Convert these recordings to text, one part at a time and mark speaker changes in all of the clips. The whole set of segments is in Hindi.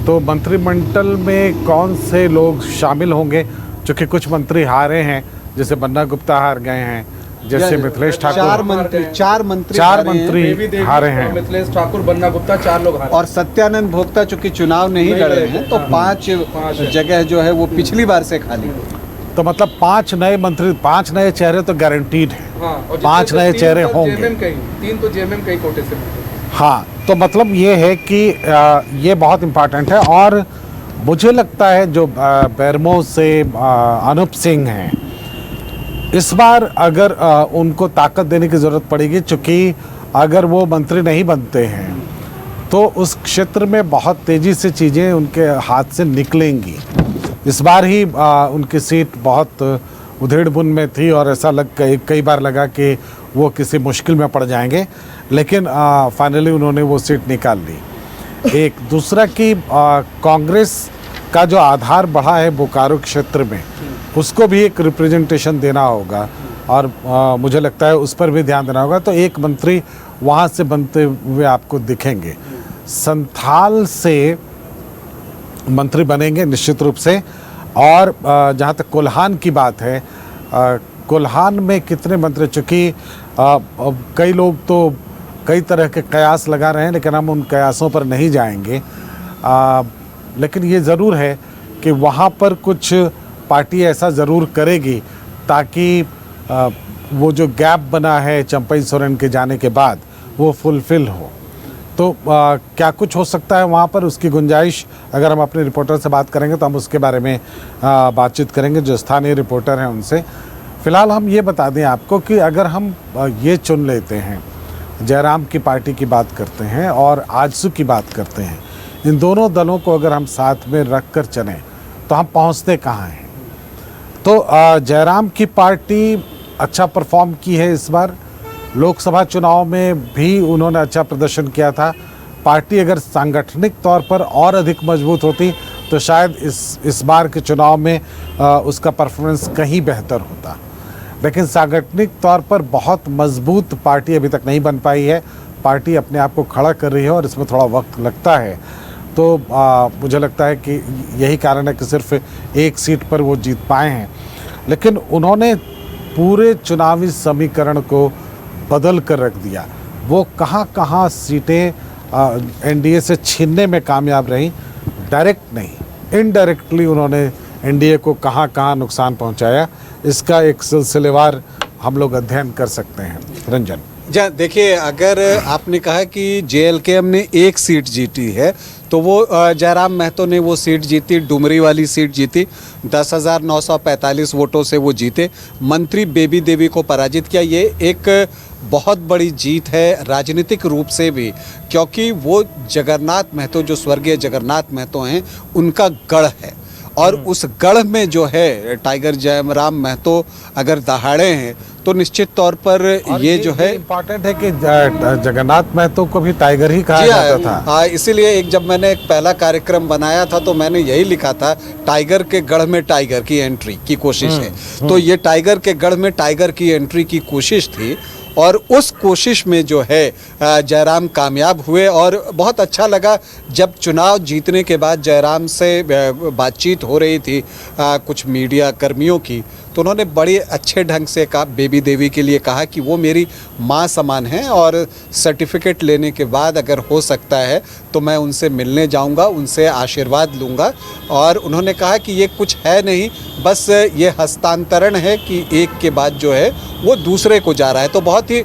Speaker 1: तो मंत्रिमंडल में कौन से लोग शामिल होंगे? क्योंकि कुछ मंत्री हारे हैं, जैसे बन्ना गुप्ता हार गए हैं, जैसे मिथिलेश ठाकुर।
Speaker 2: चार मंत्री
Speaker 1: हारे हैं।
Speaker 3: मिथिलेश ठाकुर, बन्ना गुप्ता, 4 लोग हारे
Speaker 2: और सत्यानंद भोक्ता चूंकि चुनाव नहीं लड़े हैं तो 5 जगह जो है वो पिछली बार से खाली है।
Speaker 1: तो मतलब 5 नए मंत्री, 5 नए चेहरे तो गारंटीड है।
Speaker 3: हाँ,
Speaker 1: 5 नए चेहरे होंगे।
Speaker 3: 3 तो जेएमएम कई कोटे से।
Speaker 1: हाँ, तो मतलब ये है कि ये बहुत इम्पोर्टेंट है। और मुझे लगता है जो बेरमो से अनूप सिंह हैं, इस बार अगर उनको ताकत देने की ज़रूरत पड़ेगी, चूँकि अगर वो मंत्री नहीं बनते हैं तो उस क्षेत्र में बहुत तेज़ी से चीज़ें उनके हाथ से निकलेंगी। इस बार ही उनकी सीट बहुत उधेड़-बुन में थी और ऐसा कई बार लगा कि वो किसी मुश्किल में पड़ जाएंगे, लेकिन फाइनली उन्होंने वो सीट निकाल ली। एक दूसरा कि कांग्रेस का जो आधार बढ़ा है बोकारो क्षेत्र में, उसको भी एक रिप्रेजेंटेशन देना होगा और मुझे लगता है उस पर भी ध्यान देना होगा। तो एक मंत्री वहाँ से बनते हुए आपको दिखेंगे। संथाल से मंत्री बनेंगे निश्चित रूप से। और जहाँ तक कोल्हान की बात है, कोल्हान में कितने मंत्री, चूँकि कई लोग तो कई तरह के कयास लगा रहे हैं, लेकिन हम उन कयासों पर नहीं जाएंगे। लेकिन ये ज़रूर है कि वहाँ पर कुछ पार्टी ऐसा ज़रूर करेगी ताकि वो जो गैप बना है चंपई सोरेन के जाने के बाद वो फुलफ़िल हो। तो क्या कुछ हो सकता है वहाँ पर, उसकी गुंजाइश अगर हम अपने रिपोर्टर से बात करेंगे तो हम उसके बारे में बातचीत करेंगे जो स्थानीय रिपोर्टर हैं उनसे। फ़िलहाल हम ये बता दें आपको कि अगर हम ये चुन लेते हैं, जयराम की पार्टी की बात करते हैं और आजसू की बात करते हैं, इन दोनों दलों को अगर हम साथ में रख कर चलें तो हम पहुँचते कहाँ हैं? तो जयराम की पार्टी अच्छा परफॉर्म की है इस बार। लोकसभा चुनाव में भी उन्होंने अच्छा प्रदर्शन किया था। पार्टी अगर सांगठनिक तौर पर और अधिक मजबूत होती तो शायद इस बार के चुनाव में उसका परफॉर्मेंस कहीं बेहतर होता, लेकिन सांगठनिक तौर पर बहुत मजबूत पार्टी अभी तक नहीं बन पाई है। पार्टी अपने आप को खड़ा कर रही है और इसमें थोड़ा वक्त लगता है। तो मुझे लगता है कि यही कारण है कि सिर्फ एक सीट पर वो जीत पाए हैं, लेकिन उन्होंने पूरे चुनावी समीकरण को बदल कर रख दिया। वो कहाँ सीटें एनडीए से छीनने में कामयाब रहीं, डायरेक्ट नहीं, इनडायरेक्टली उन्होंने एनडीए को कहाँ नुकसान पहुंचाया, इसका एक सिलसिलेवार हम लोग अध्ययन कर सकते हैं। रंजन
Speaker 2: जी देखिए, अगर आपने कहा कि जेएलकेएम ने एक सीट जीती है तो वो जयराम महतो ने वो सीट जीती, डुमरी वाली सीट जीती, 10,945 वोटों से वो जीते। मंत्री बेबी देवी को पराजित किया। ये एक बहुत बड़ी जीत है राजनीतिक रूप से भी, क्योंकि वो जगन्नाथ महतो, जो स्वर्गीय जगन्नाथ महतो हैं, उनका गढ़ है और उस गढ़ में जो है टाइगर जयराम महतो अगर दहाड़े हैं तो निश्चित तौर पर ये जो है
Speaker 1: इम्पोर्टेंट है कि जगन्नाथ महतो को भी टाइगर ही कहा जाता था।
Speaker 2: हाँ, इसीलिए जब मैंने एक पहला कार्यक्रम बनाया था तो मैंने यही लिखा था, टाइगर के गढ़ में टाइगर की एंट्री की कोशिश है। तो ये टाइगर के गढ़ में टाइगर की एंट्री की कोशिश थी और उस कोशिश में जो है जयराम कामयाब हुए। और बहुत अच्छा लगा जब चुनाव जीतने के बाद जयराम से बातचीत हो रही थी कुछ मीडिया कर्मियों की, तो उन्होंने बड़े अच्छे ढंग से कहा, बेबी देवी के लिए कहा कि वो मेरी माँ समान है और सर्टिफिकेट लेने के बाद अगर हो सकता है तो मैं उनसे मिलने जाऊंगा, उनसे आशीर्वाद लूँगा। और उन्होंने कहा कि ये कुछ है नहीं, बस ये हस्तांतरण है कि एक के बाद जो है वो दूसरे को जा रहा है। तो बहुत ही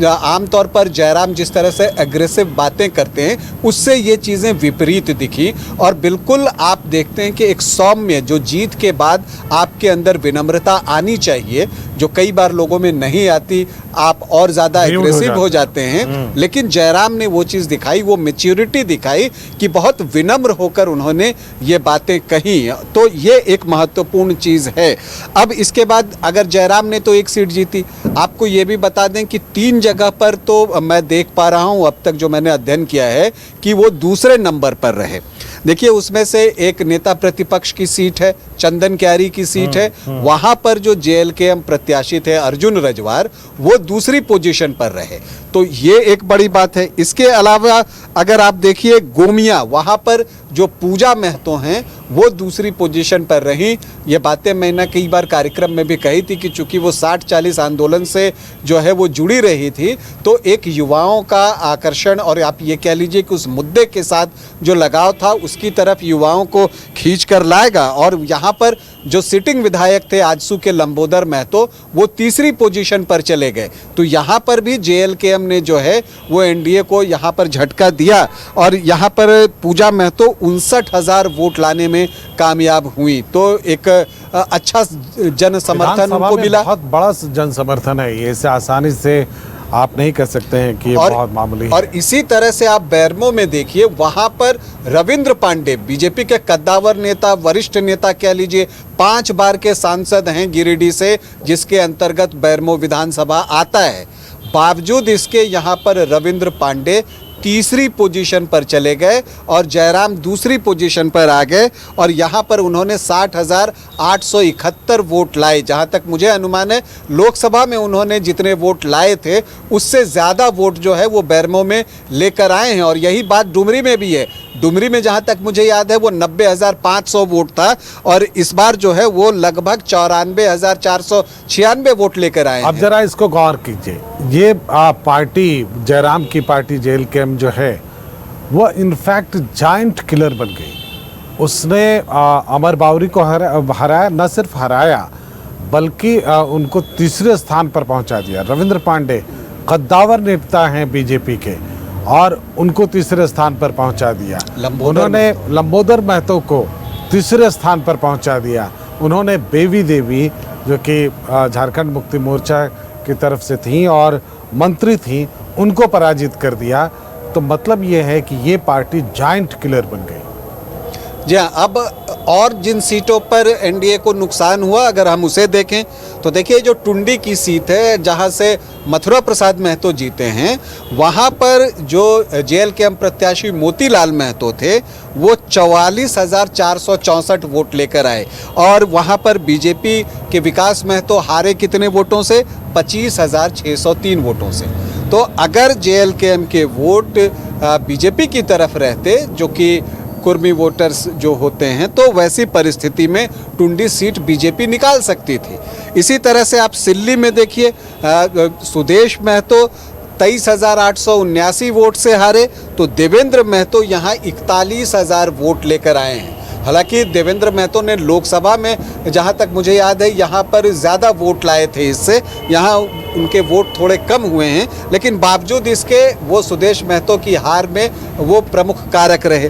Speaker 2: आमतौर पर जयराम जिस तरह से एग्रेसिव बातें करते हैं उससे ये चीज़ें विपरीत दिखी। और बिल्कुल आप देखते हैं कि एक सौम्य, जो जीत के बाद आपके अंदर विनम्रता आनी चाहिए, जो कई बार लोगों में नहीं आती, आप और ज़्यादा एग्रेसिव हो जाते हैं। लेकिन जयराम ने वो चीज़ दिखाई, वो मैच्योरिटी दिखाई कि बहुत विनम्र होकर उन्होंने ये बातें कही। तो ये एक महत्वपूर्ण चीज़ है। अब इसके बाद अगर जयराम ने तो एक सीट जीती, आपको ये भी बता दें कि 3 जगह पर तो मैं देख पा रहा हूँ अब तक जो मैंने अध्ययन किया है कि वो दूसरे नंबर पर रहे। देखिए, उसमें से एक नेता प्रतिपक्ष की सीट है चंदन क्यारी की सीट है, वहां पर जो जेएलकेएम प्रत्याशी थे अर्जुन रजवार, वो दूसरी पोजीशन पर रहे। तो ये एक बड़ी बात है। इसके अलावा अगर आप देखिए गोमिया, वहां पर जो पूजा महतो हैं वो दूसरी पोजीशन पर रही। ये बातें मैंने कई बार कार्यक्रम में भी कही थी कि चूंकि वो 60-40 आंदोलन से जो है वो जुड़ी रही थी, तो एक युवाओं का आकर्षण और आप ये कह लीजिए कि उस मुद्दे के साथ जो लगाव था उसकी तरफ युवाओं को खींच कर लाएगा। और यहाँ पर जो सिटिंग विधायक थे आजसू के लंबोदर महतो, वो तीसरी पोजीशन पर चले गए। तो यहाँ पर भी जेएलकेएम ने जो है वो एनडीए को यहाँ पर झटका दिया और यहाँ पर पूजा महतो 59,000 वोट लाने में कामयाब हुई। तो एक अच्छा जन समर्थन
Speaker 1: विधानसभा
Speaker 2: उनको
Speaker 1: में
Speaker 2: मिला।
Speaker 1: बहुत बड़ा जन समर्थन है, ये इसे आसानी से आप नहीं कह सकते हैं कि ये बहुत मामूली है।
Speaker 2: और इसी तरह से आप बैरमो में देखिए, वहां पर रविंद्र पांडे बीजेपी के कद्दावर नेता, वरिष्ठ नेता कह लीजिए, 5 बार के सांसद हैं गिरिडीह से, जिसके अंतर्गत बैरमो विधानसभा आता है। बावजूद इसके यहाँ पर रविंद्र पांडे तीसरी पोजीशन पर चले गए और जयराम दूसरी पोजीशन पर आ गए और यहाँ पर उन्होंने 60,871 वोट लाए। जहाँ तक मुझे अनुमान है, लोकसभा में उन्होंने जितने वोट लाए थे उससे ज़्यादा वोट जो है वो बैरमो में लेकर आए हैं। और यही बात डुमरी में भी है। डुमरी में जहाँ तक मुझे याद है वो 90,500 वोट था और इस बार जो है वो लगभग 94,496 वोट लेकर आए हैं।
Speaker 1: अब जरा इसको गौर कीजिए, ये पार्टी, जयराम की पार्टी जेएलकेएम जो है वो इनफैक्ट जायंट किलर बन गई। उसने अमर बावरी को हराया, न सिर्फ हराया बल्कि उनको तीसरे स्थान पर पहुंचा दिया। रविंद्र पांडे कद्दावर नेता हैं बीजेपी के और उनको तीसरे स्थान पर पहुंचा दिया। उन्होंने लंबोदर महतो को तीसरे स्थान पर पहुंचा दिया। उन्होंने बेबी देवी जो कि झारखंड मुक्ति मोर्चा की तरफ से थी और मंत्री थी, उनको पराजित कर दिया। तो मतलब ये है कि ये पार्टी जायंट किलर बन गई।
Speaker 2: जी हाँ, अब और जिन सीटों पर एनडीए को नुकसान हुआ अगर हम उसे देखें तो देखिए, जो टुंडी की सीट है जहां से मथुरा प्रसाद महतो जीते हैं, वहां पर जो जेएलकेएम प्रत्याशी मोतीलाल महतो थे वो 44,464 वोट लेकर आए और वहां पर बीजेपी के विकास महतो हारे कितने वोटों से? 25,603 वोटों से। तो अगर जेएलकेएम के वोट बीजेपी की तरफ रहते, जो कि कुर्मी वोटर्स जो होते हैं, तो वैसी परिस्थिति में टुंडी सीट बीजेपी निकाल सकती थी। इसी तरह से आप सिल्ली में देखिए, सुदेश महतो 23,879 वोट से हारे, तो देवेंद्र महतो यहाँ 41,000 वोट लेकर आए हैं। हालांकि देवेंद्र महतो ने लोकसभा में, जहां तक मुझे याद है, यहां पर ज़्यादा वोट लाए थे, इससे यहाँ उनके वोट थोड़े कम हुए हैं, लेकिन बावजूद इसके वो सुदेश महतो की हार में वो प्रमुख कारक रहे।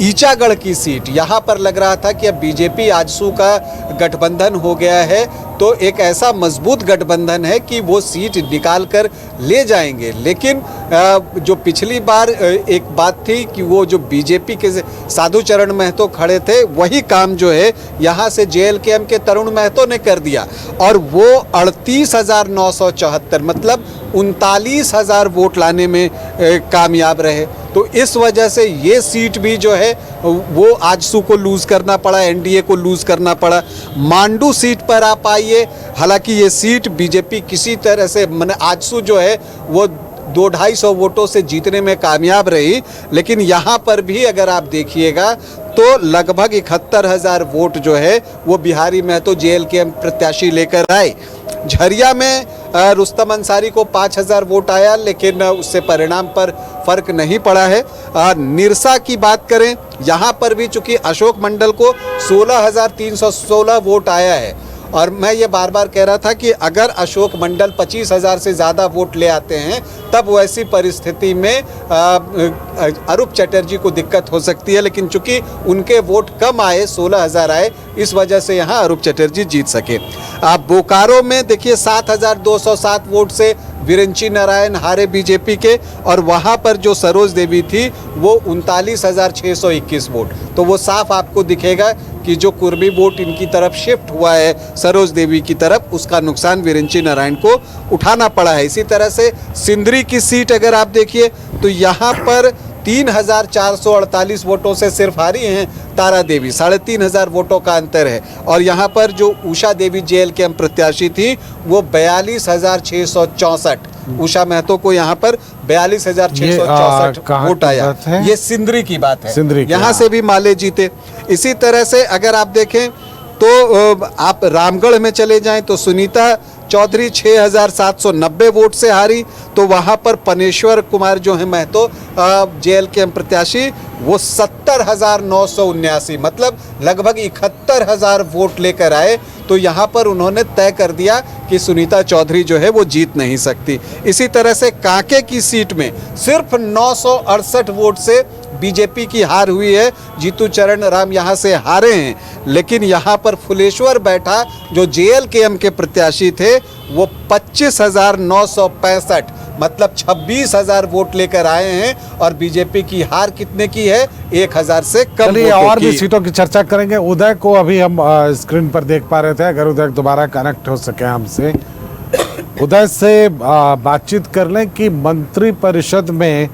Speaker 2: ईचागढ़ की सीट, यहाँ पर लग रहा था कि अब बीजेपी आजसू का गठबंधन हो गया है, तो एक ऐसा मजबूत गठबंधन है कि वो सीट निकाल कर ले जाएंगे। लेकिन जो पिछली बार एक बात थी कि वो जो बीजेपी के साधुचरण महतो खड़े थे, वही काम जो है यहाँ से जेएलकेएम के तरुण महतो ने कर दिया और वो 38,974 मतलब 39,000 वोट लाने में कामयाब रहे। तो इस वजह से ये सीट भी जो है वो आजसू को लूज़ करना पड़ा, एनडीए को लूज़ करना पड़ा। मांडू सीट पर आप आइए, हालांकि ये सीट बीजेपी किसी तरह से, माने आजसू जो है वो 200-250 वोटों से जीतने में कामयाब रही, लेकिन यहाँ पर भी अगर आप देखिएगा तो लगभग 71,000 वोट जो है वो बिहारी महतो जेएलकेएम प्रत्याशी लेकर आए। झरिया में रुस्तम अंसारी को 5,000 वोट आया, लेकिन उससे परिणाम पर फर्क नहीं पड़ा है। निरसा की बात करें, यहाँ पर भी चूंकि अशोक मंडल को 16,316 वोट आया है और मैं ये बार बार कह रहा था कि अगर अशोक मंडल 25,000 से ज़्यादा वोट ले आते हैं तब वैसी परिस्थिति में अरूप चटर्जी को दिक्कत हो सकती है, लेकिन चूंकि उनके वोट कम आए, 16,000 आए, इस वजह से यहाँ अरूप चटर्जी जीत सके। आप बोकारो में देखिए 7,207 वोट से विरंची नारायण हारे बीजेपी के और वहाँ पर जो सरोज देवी थी वो 39,621 वोट। तो वो साफ आपको दिखेगा कि जो कुर्मी वोट इनकी तरफ शिफ्ट हुआ है सरोज देवी की तरफ, उसका नुकसान विरंची नारायण को उठाना पड़ा है। इसी तरह से सिंदरी की सीट अगर आप देखिए तो यहाँ पर 3,448 वोटों से सिर्फ हारी हैं तारा देवी, 3,500 वोटों का अंतर है। और यहाँ पर जो उषा देवी JLKM प्रत्याशी थी वो 42,664, उषा महतो को यहाँ पर 42,664
Speaker 1: कहाँ
Speaker 2: वोट
Speaker 1: की
Speaker 2: आया।
Speaker 1: बात है?
Speaker 2: ये सिंदरी की बात है,
Speaker 1: सिंदरी की,
Speaker 2: यहाँ
Speaker 1: हाँ।
Speaker 2: से भी माले जीते। इसी तरह से अगर आप देखें तो आप रामगढ़ में चले जाएं तो सुनीता चौधरी 6,790 वोट से हारी। तो वहाँ पर पनेश्वर कुमार जो है महतो JLKM प्रत्याशी वो 70,979 मतलब लगभग 71,000 वोट लेकर आए। तो यहाँ पर उन्होंने तय कर दिया कि सुनीता चौधरी जो है वो जीत नहीं सकती। इसी तरह से कांके की सीट में सिर्फ 968 वोट से बीजेपी की हार हुई है। जीतू चरण राम यहाँ से हारे हैं, लेकिन यहाँ पर फुलेश्वर बैठा जो JLKM के प्रत्याशी थे वो 25,965 मतलब 26,000 वोट लेकर आए हैं। और बीजेपी की हार कितने की है? 1,000 से कम
Speaker 1: चलिए
Speaker 2: वोटों
Speaker 1: और भी
Speaker 2: की।
Speaker 1: सीटों की चर्चा करेंगे। उदय को अभी हम स्क्रीन पर देख पा रहे थे, अगर उदय दोबारा कनेक्ट हो सके हमसे, उदय से बातचीत कर लें कि मंत्रिपरिषद में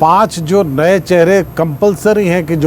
Speaker 1: 5 जो नए चेहरे कंपलसरी हैं कि जो